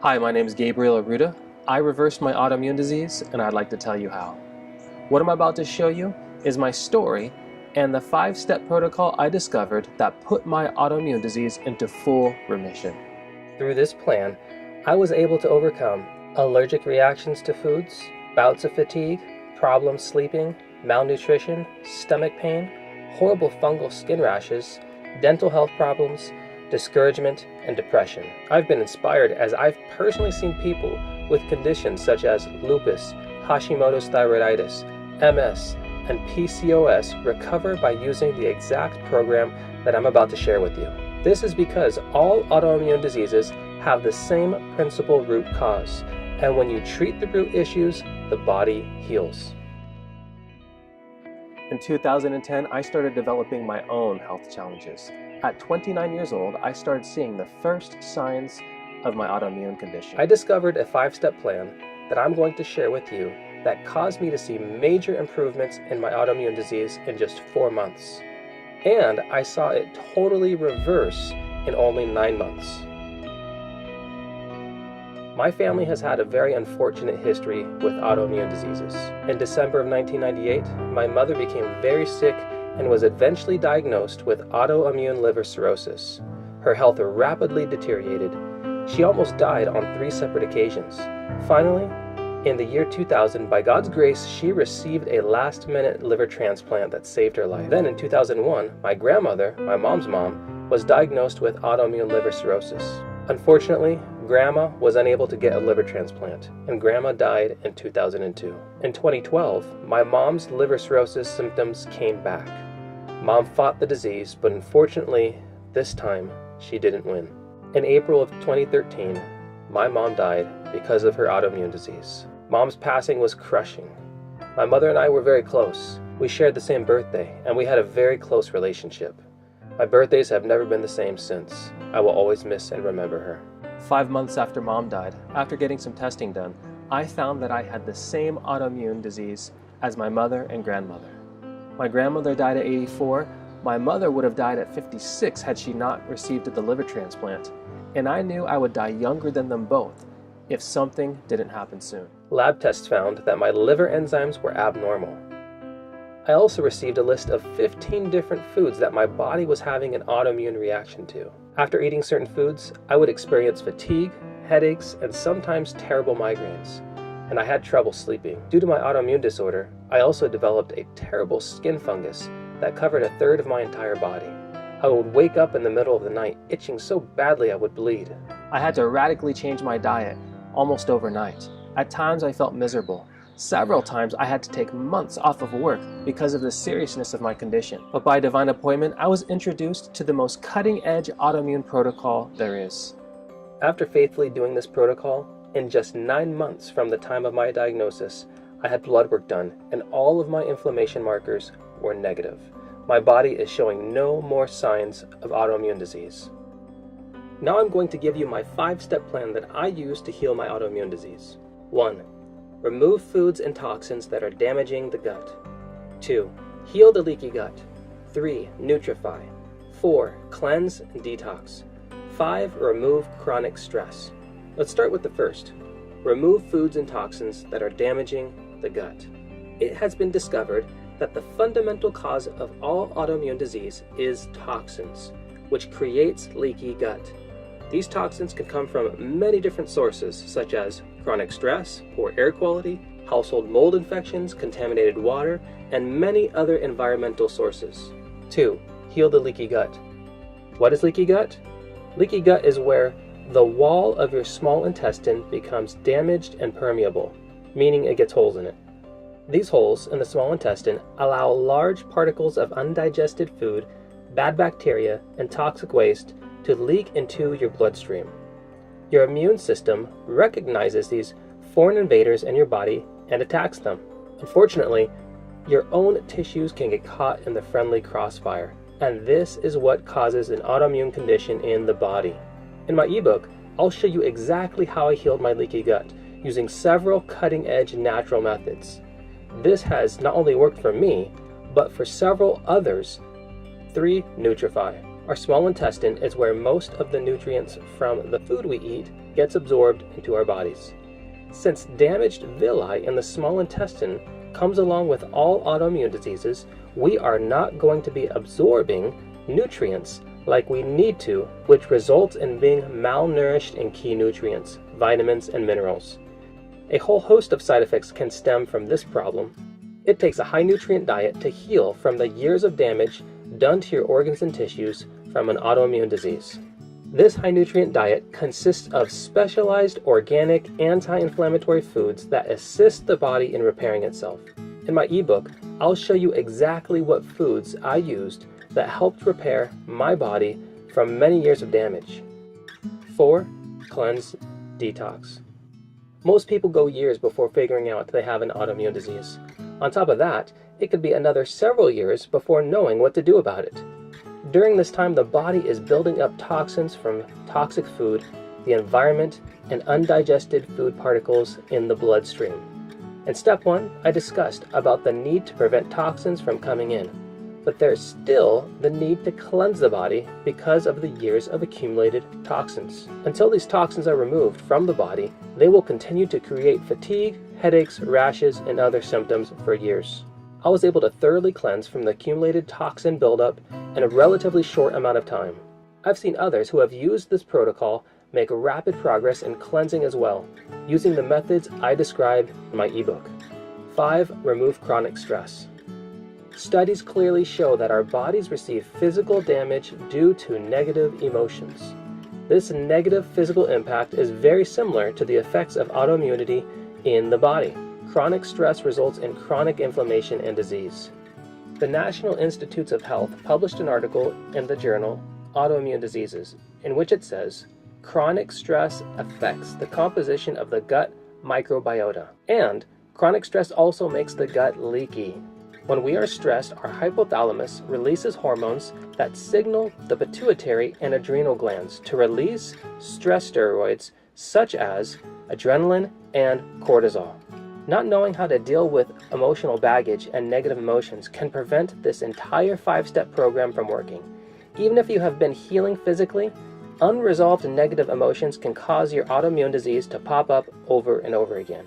Hi, my name is Gabriel Arruda. I reversed my autoimmune disease, and I'd like to tell you how. What I'm about to show you is my story and the 5-step protocol I discovered that put my autoimmune disease into full remission. Through this plan, I was able to overcome allergic reactions to foods, bouts of fatigue, problems sleeping, malnutrition, stomach pain, horrible fungal skin rashes, dental health problems, discouragement, and depression. I've been inspired as I've personally seen people with conditions such as lupus, Hashimoto's thyroiditis, MS, and PCOS recover by using the exact program that I'm about to share with you. This is because all autoimmune diseases have the same principal root cause, and when you treat the root issues, the body heals. In 2010, I started developing my own health challenges. At 29 years old, I started seeing the first signs of my autoimmune condition. I discovered a 5-step plan that I'm going to share with you that caused me to see major improvements in my autoimmune disease in just 4 months. And I saw it totally reverse in only 9 months. My family has had a very unfortunate history with autoimmune diseases. In December of 1998, my mother became very sick and was eventually diagnosed with autoimmune liver cirrhosis. Her health rapidly deteriorated. She almost died on 3 separate occasions. Finally, in the year 2000, by God's grace, she received a last-minute liver transplant that saved her life. Then in 2001, my grandmother, my mom's mom, was diagnosed with autoimmune liver cirrhosis. Unfortunately, Grandma was unable to get a liver transplant, and Grandma died in 2002. In 2012, my mom's liver cirrhosis symptoms came back. Mom fought the disease, but unfortunately, this time, she didn't win. In April of 2013, my mom died because of her autoimmune disease. Mom's passing was crushing. My mother and I were very close. We shared the same birthday, and we had a very close relationship. My birthdays have never been the same since. I will always miss and remember her. 5 months after Mom died, after getting some testing done, I found that I had the same autoimmune disease as my mother and grandmother. My grandmother died at 84. My mother would have died at 56 had she not received the liver transplant. And I knew I would die younger than them both if something didn't happen soon. Lab tests found that my liver enzymes were abnormal. I also received a list of 15 different foods that my body was having an autoimmune reaction to. After eating certain foods, I would experience fatigue, headaches, and sometimes terrible migraines, and I had trouble sleeping. Due to my autoimmune disorder, I also developed a terrible skin fungus that covered 1/3 of my entire body. I would wake up in the middle of the night itching so badly I would bleed. I had to radically change my diet almost overnight. At times I felt miserable. Several times I had to take months off of work because of the seriousness of my condition. But by divine appointment, I was introduced to the most cutting-edge autoimmune protocol there is. After faithfully doing this protocol, in just 9 months from the time of my diagnosis, I had blood work done and all of my inflammation markers were negative. My body is showing no more signs of autoimmune disease. Now I'm going to give you my 5-step plan that I use to heal my autoimmune disease. 1. Remove foods and toxins that are damaging the gut. 2. Heal the leaky gut. 3. Nutrify. 4. Cleanse and detox. 5. Remove chronic stress. Let's start with the first. Remove foods and toxins that are damaging the gut. It has been discovered that the fundamental cause of all autoimmune disease is toxins, which creates leaky gut. These toxins can come from many different sources, such as chronic stress, poor air quality, household mold infections, contaminated water, and many other environmental sources. 2. Heal the leaky gut. What is leaky gut? Leaky gut is where the wall of your small intestine becomes damaged and permeable, meaning it gets holes in it. These holes in the small intestine allow large particles of undigested food, bad bacteria, and toxic waste to leak into your bloodstream. Your immune system recognizes these foreign invaders in your body and attacks them. Unfortunately, your own tissues can get caught in the friendly crossfire, and this is what causes an autoimmune condition in the body. In my ebook, I'll show you exactly how I healed my leaky gut using several cutting-edge natural methods. This has not only worked for me, but for several others. 3. Nutrify. Our small intestine is where most of the nutrients from the food we eat gets absorbed into our bodies. Since damaged villi in the small intestine comes along with all autoimmune diseases, we are not going to be absorbing nutrients like we need to, which results in being malnourished in key nutrients, vitamins, and minerals. A whole host of side effects can stem from this problem. It takes a high nutrient diet to heal from the years of damage done to your organs and tissues from an autoimmune disease. This high nutrient diet consists of specialized organic anti-inflammatory foods that assist the body in repairing itself. In my ebook, I'll show you exactly what foods I used that helped repair my body from many years of damage. 4. Cleanse, detox. Most people go years before figuring out they have an autoimmune disease. On top of that, it could be another several years before knowing what to do about it. During this time, the body is building up toxins from toxic food, the environment, and undigested food particles in the bloodstream. In step 1, I discussed about the need to prevent toxins from coming in, but there's still the need to cleanse the body because of the years of accumulated toxins. Until these toxins are removed from the body, they will continue to create fatigue, headaches, rashes, and other symptoms for years. I was able to thoroughly cleanse from the accumulated toxin buildup in a relatively short amount of time. I've seen others who have used this protocol make rapid progress in cleansing as well, using the methods I described in my ebook. 5. Remove chronic stress. Studies clearly show that our bodies receive physical damage due to negative emotions. This negative physical impact is very similar to the effects of autoimmunity in the body. Chronic stress results in chronic inflammation and disease. The National Institutes of Health published an article in the journal Autoimmune Diseases, in which it says, chronic stress affects the composition of the gut microbiota, and chronic stress also makes the gut leaky. When we are stressed, our hypothalamus releases hormones that signal the pituitary and adrenal glands to release stress steroids such as adrenaline and cortisol. Not knowing how to deal with emotional baggage and negative emotions can prevent this entire 5-step program from working. Even if you have been healing physically, unresolved negative emotions can cause your autoimmune disease to pop up over and over again.